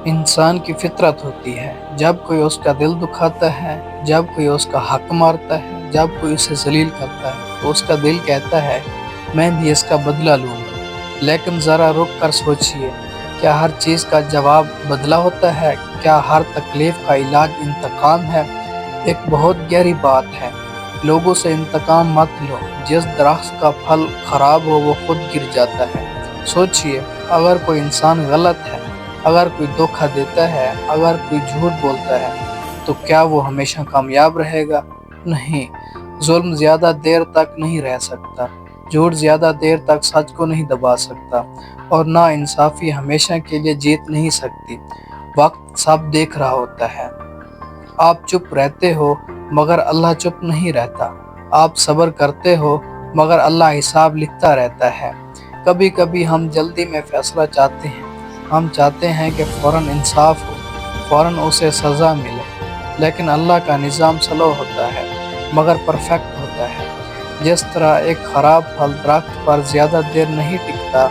انسان کی فطرت ہوتی ہے، جب کوئی اس کا دل دکھاتا ہے، جب کوئی اس کا حق مارتا ہے، جب کوئی اسے ذلیل کرتا ہے تو اس کا دل کہتا ہے میں بھی اس کا بدلہ لوں گا۔ لیکن ذرا رک کر سوچئے، کیا ہر چیز کا جواب بدلہ ہوتا ہے؟ کیا ہر تکلیف کا علاج انتقام ہے؟ ایک بہت گہری بات ہے۔ لوگوں سے انتقام مت لو، جس درخت کا پھل خراب ہو وہ خود گر جاتا ہے۔ سوچئے، اگر کوئی انسان غلط ہے، اگر کوئی دھوکہ دیتا ہے، اگر کوئی جھوٹ بولتا ہے تو کیا وہ ہمیشہ کامیاب رہے گا؟ نہیں۔ ظلم زیادہ دیر تک نہیں رہ سکتا، جھوٹ زیادہ دیر تک سچ کو نہیں دبا سکتا، اور نا انصافی ہمیشہ کے لیے جیت نہیں سکتی۔ وقت سب دیکھ رہا ہوتا ہے۔ آپ چپ رہتے ہو مگر اللہ چپ نہیں رہتا۔ آپ صبر کرتے ہو مگر اللہ حساب لکھتا رہتا ہے۔ کبھی کبھی ہم جلدی میں فیصلہ چاہتے ہیں، ہم چاہتے ہیں کہ فوراً انصاف ہو، فوراً اسے سزا ملے، لیکن اللہ کا نظام سلو ہوتا ہے مگر پرفیکٹ ہوتا ہے۔ جس طرح ایک خراب پھل درخت پر زیادہ دیر نہیں ٹکتا،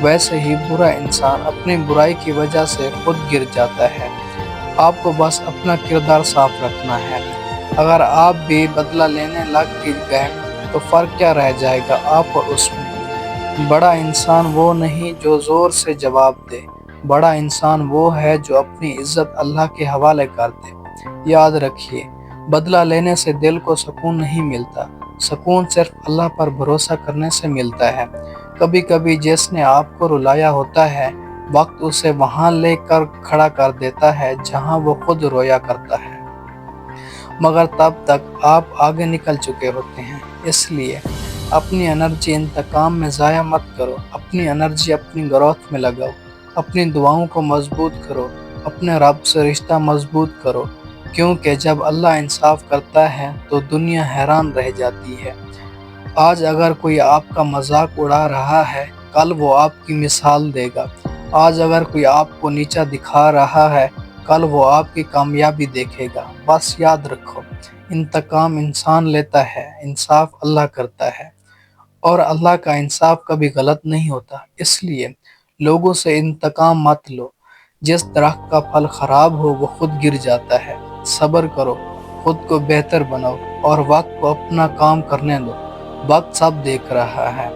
ویسے ہی برا انسان اپنی برائی کی وجہ سے خود گر جاتا ہے۔ آپ کو بس اپنا کردار صاف رکھنا ہے۔ اگر آپ بھی بدلہ لینے لگ گئے تو فرق کیا رہ جائے گا آپ اور اس میں؟ بڑا انسان وہ نہیں جو زور سے جواب دے، بڑا انسان وہ ہے جو اپنی عزت اللہ کے حوالے کر دے۔ یاد رکھیے، بدلہ لینے سے دل کو سکون نہیں ملتا، سکون صرف اللہ پر بھروسہ کرنے سے ملتا ہے۔ کبھی کبھی جس نے آپ کو رلایا ہوتا ہے، وقت اسے وہاں لے کر کھڑا کر دیتا ہے جہاں وہ خود رویا کرتا ہے، مگر تب تک آپ آگے نکل چکے ہوتے ہیں۔ اس لیے اپنی انرجی انتقام میں ضائع مت کرو، اپنی انرجی اپنی گروتھ میں لگاؤ، اپنی دعاؤں کو مضبوط کرو، اپنے رب سے رشتہ مضبوط کرو، کیونکہ جب اللہ انصاف کرتا ہے تو دنیا حیران رہ جاتی ہے۔ آج اگر کوئی آپ کا مذاق اڑا رہا ہے، کل وہ آپ کی مثال دے گا۔ آج اگر کوئی آپ کو نیچا دکھا رہا ہے، کل وہ آپ کی کامیابی دیکھے گا۔ بس یاد رکھو، انتقام انسان لیتا ہے، انصاف اللہ کرتا ہے، اور اللہ کا انصاف کبھی غلط نہیں ہوتا۔ اس لیے لوگوں سے انتقام مت لو، جس درخت کا پھل خراب ہو وہ خود گر جاتا ہے۔ صبر کرو، خود کو بہتر بناؤ، اور وقت کو اپنا کام کرنے دو۔ وقت سب دیکھ رہا ہے۔